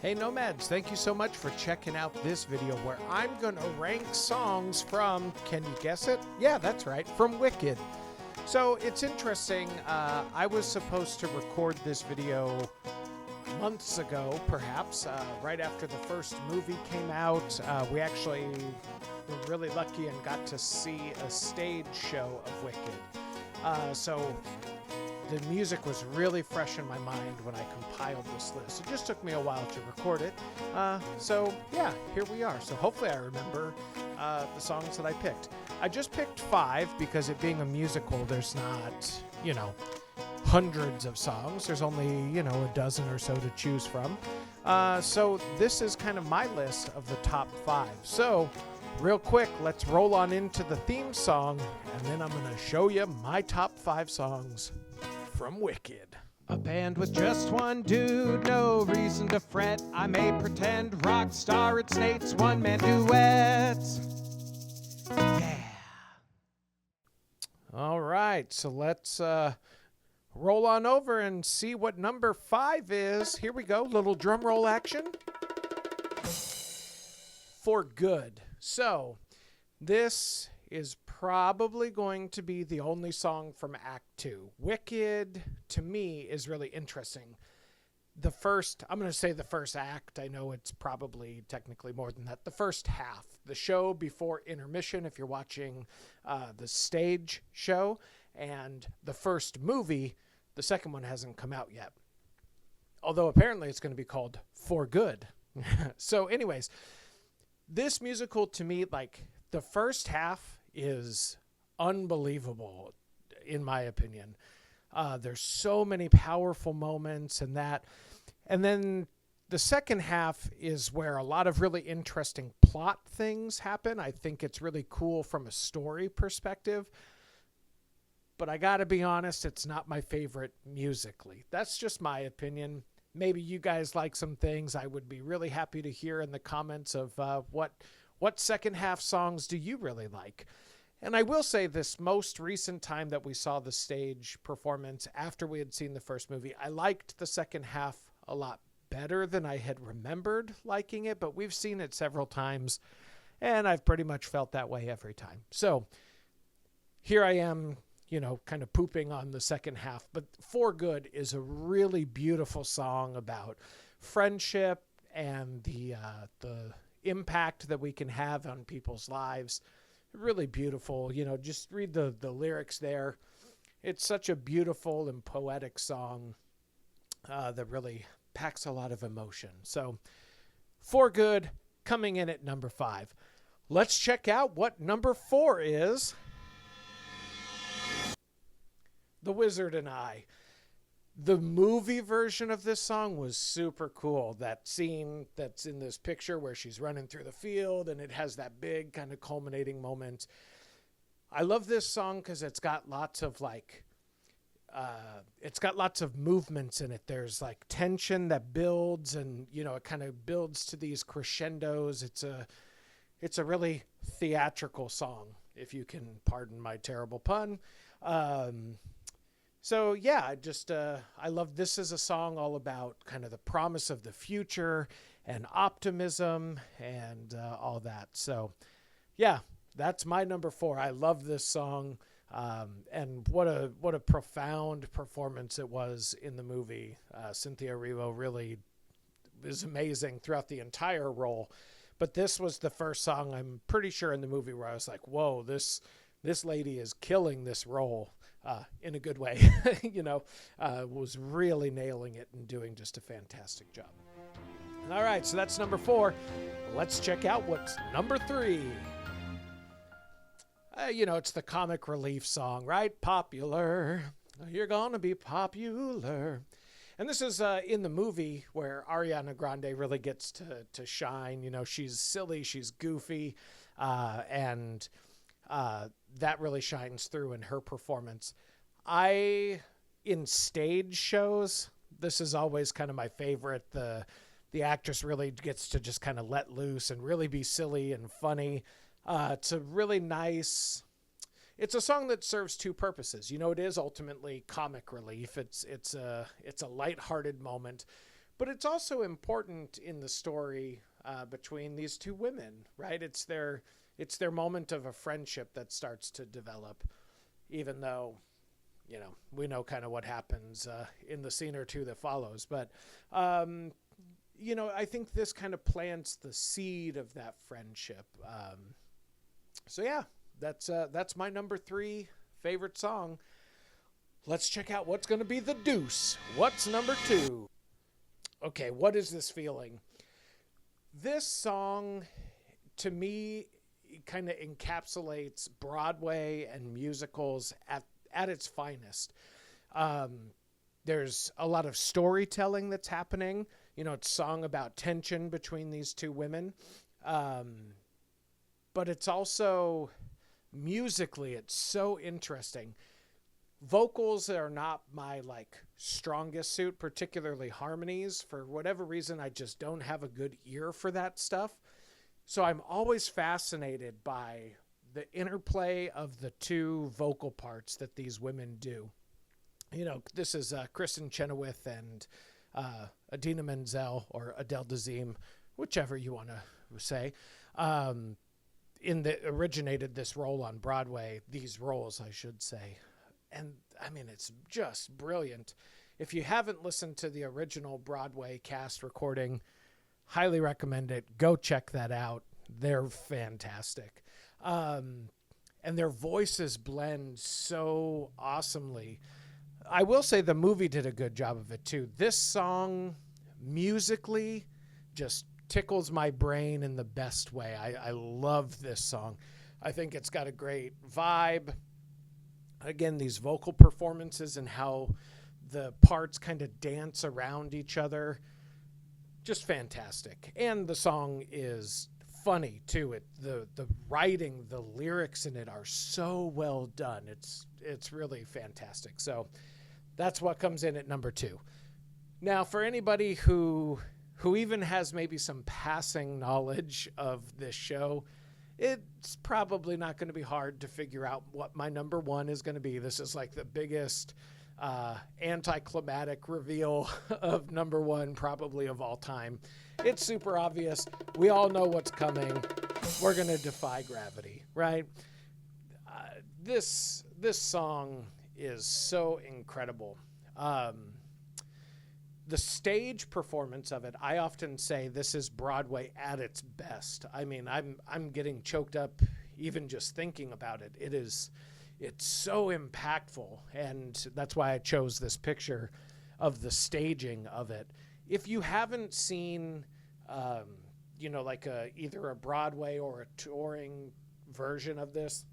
Hey Nomads, thank you so much for checking out this video where I'm going to rank songs from, can you guess it? Yeah, that's right, from Wicked. So it's interesting, I was supposed to record this video months ago, perhaps, right after the first movie came out. We actually were really lucky and got to see a stage show of Wicked. So the music was really fresh in my mind when I compiled this list. It just took me a while to record it. So yeah, here we are. So hopefully I remember the songs that I picked. I just picked 5 because it being a musical, there's not, hundreds of songs. There's only, a dozen or so to choose from. So this is kind of my list of the top 5. So real quick, let's roll on into the theme song, and then I'm going to show you my top 5 songs from Wicked. A band with just one dude, no reason to fret. I may pretend rock star, it's Nate's one-man duet. Yeah. All right, so let's roll on over and see what number 5 is. Here we go, little drum roll action. For Good. So this is probably going to be the only song from Act 2. Wicked, to me, is really interesting. I'm going to say the first act. I know it's probably technically more than that. The first half, the show before intermission, if you're watching the stage show, and the first movie, the second one hasn't come out yet. Although apparently it's going to be called For Good. So anyways, this musical to me, the first half is unbelievable, in my opinion. There's so many powerful moments and that. And then the second half is where a lot of really interesting plot things happen. I think it's really cool from a story perspective. But I got to be honest, it's not my favorite musically. That's just my opinion. Maybe you guys like some things. I would be really happy to hear in the comments of what second half songs do you really like? And I will say this most recent time that we saw the stage performance after we had seen the first movie, I liked the second half a lot better than I had remembered liking it, but we've seen it several times and I've pretty much felt that way every time. So here I am, kind of pooping on the second half, but For Good is a really beautiful song about friendship and the impact that we can have on people's lives. Really beautiful, just read the lyrics there. It's such a beautiful and poetic song that really packs a lot of emotion. So For Good coming in at number 5. Let's check out what number 4 is. The Wizard and I. The movie version of this song was super cool. That scene that's in this picture where she's running through the field and it has that big kind of culminating moment. I love this song because it's got lots of movements in it. There's tension that builds and, it kind of builds to these crescendos. It's a really theatrical song, if you can pardon my terrible pun. So yeah, I love this as a song all about kind of the promise of the future and optimism and all that. So yeah, that's my number 4. I love this song. And what a profound performance it was in the movie. Cynthia Erivo really is amazing throughout the entire role. But this was the first song, I'm pretty sure, in the movie where I was like, whoa, this lady is killing this role. In a good way, was really nailing it and doing just a fantastic job. All right, so that's number 4. Let's check out what's number 3. It's the comic relief song, right? Popular. You're gonna be popular. And this is in the movie where Ariana Grande really gets to shine. She's silly, she's goofy, and that really shines through in her performance. In stage shows, this is always kind of my favorite. The actress really gets to just kind of let loose and really be silly and funny. It's a really nice. It's a song that serves 2 purposes. It is ultimately comic relief. It's a lighthearted moment, But it's also important in the story between these two women, right? It's their moment of a friendship that starts to develop, even though, we know kind of what happens in the scene or two that follows. But, I think this kind of plants the seed of that friendship. So yeah, that's my number 3 favorite song. Let's check out what's going to be the deuce. What's number 2? Okay, what is this feeling? This song, to me, kind of encapsulates Broadway and musicals at its finest. There's a lot of storytelling that's happening. It's song about tension between these two women. But it's also, musically, it's so interesting. Vocals are not my strongest suit, particularly harmonies. For whatever reason, I just don't have a good ear for that stuff. So I'm always fascinated by the interplay of the two vocal parts that these women do. This is Kristen Chenoweth and Idina Menzel, or Adele Dazeem, whichever you want to say. Originated this role on Broadway, these roles, I should say. And I mean, it's just brilliant. If you haven't listened to the original Broadway cast recording, highly recommend it. Go check that out. They're fantastic. And their voices blend so awesomely. I will say the movie did a good job of it too. This song, musically, just tickles my brain in the best way. I love this song. I think it's got a great vibe. Again, these vocal performances and how the parts kind of dance around each other, just fantastic. And the song is funny too. The writing, the lyrics in it are so well done. It's really fantastic. So that's what comes in at number 2. Now, for anybody who even has maybe some passing knowledge of this show, it's probably not going to be hard to figure out what my number 1 is going to be. This is like the biggest anticlimactic reveal of number 1 probably of all time. It's super obvious. We all know what's coming. We're going to defy gravity, right? This song is so incredible. The stage performance of it, I often say this is Broadway at its best. I mean, I'm getting choked up even just thinking about it. It's so impactful, and that's why I chose this picture of the staging of it. If you haven't seen, either a Broadway or a touring version of this,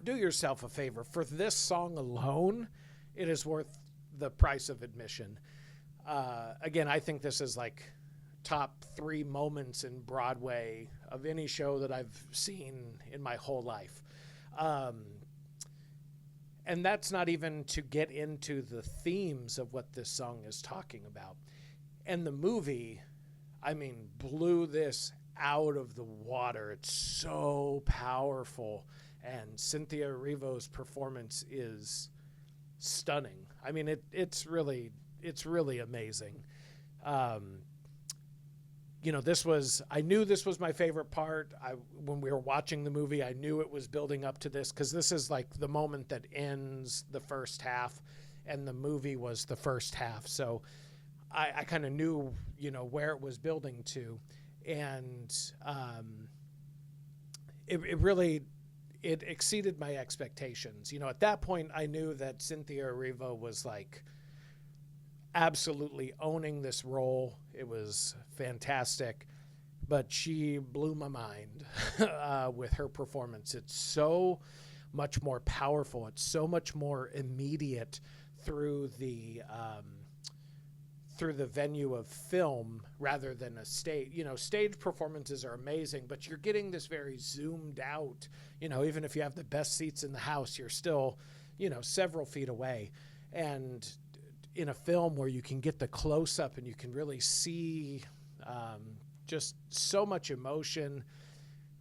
do yourself a favor. For this song alone, it is worth the price of admission. Again, I think this is top 3 moments in Broadway of any show that I've seen in my whole life. And that's not even to get into the themes of what this song is talking about. And the movie, blew this out of the water. It's so powerful. And Cynthia Erivo's performance is stunning. It's really amazing. I knew this was my favorite part. When we were watching the movie, I knew it was building up to this because this is the moment that ends the first half, and the movie was the first half. So I kind of knew, where it was building to. And it exceeded my expectations. At that point, I knew that Cynthia Erivo was absolutely owning this role. It was fantastic, but she blew my mind with her performance. It's so much more powerful. It's so much more immediate through the venue of film rather than a stage. Stage performances are amazing, but you're getting this very zoomed out. Even if you have the best seats in the house, you're still, several feet away. And in a film where you can get the close-up and you can really see just so much emotion.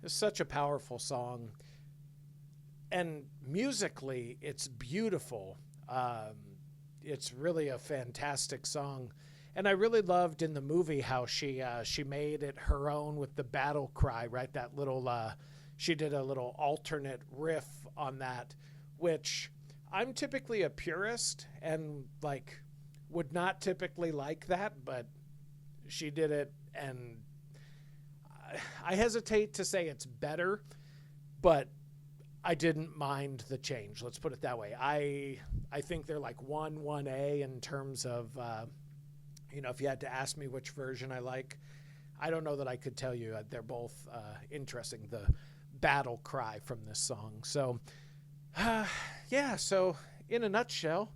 It's such a powerful song. And musically, it's beautiful. It's really a fantastic song. And I really loved in the movie how she made it her own with the battle cry, right? That little she did a little alternate riff on that, which I'm typically a purist and like would not typically like that, but she did it, and I hesitate to say it's better, but I didn't mind the change. Let's put it that way. I think they're like 1A in terms of, if you had to ask me which version I like, I don't know that I could tell you. They're both interesting, the battle cry from this song. So, so in a nutshell,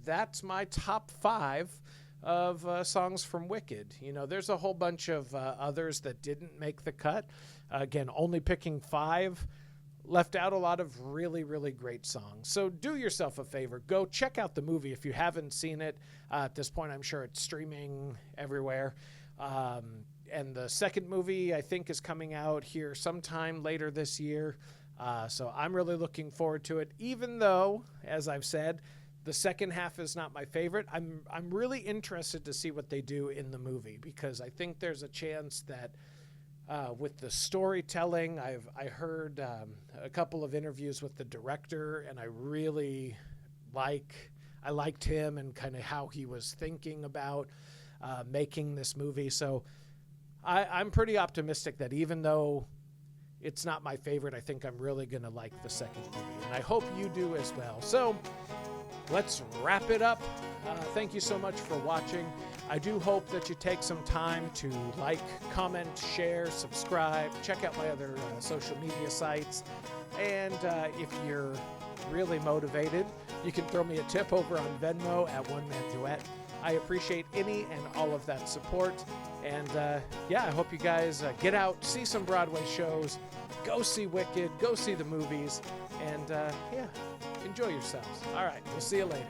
that's my top 5 of songs from Wicked. There's a whole bunch of others that didn't make the cut. Again, only picking 5 left out a lot of really, really great songs. So do yourself a favor. Go check out the movie if you haven't seen it. At this point, I'm sure it's streaming everywhere. And the second movie, I think, is coming out here sometime later this year. So I'm really looking forward to it, even though, as I've said, the second half is not my favorite. I'm really interested to see what they do in the movie, because I think there's a chance that with the storytelling, I heard a couple of interviews with the director, and I really liked him and kind of how he was thinking about making this movie. So I'm pretty optimistic that even though it's not my favorite, I think I'm really going to like the second movie, and I hope you do as well. So let's wrap it up. Thank you so much for watching. I do hope that you take some time to like, comment, share, subscribe, check out my other social media sites. And if you're really motivated, you can throw me a tip over on Venmo at OneManDuet. I appreciate any and all of that support. And I hope you guys get out, see some Broadway shows, go see Wicked, go see the movies, and enjoy yourselves. All right, we'll see you later.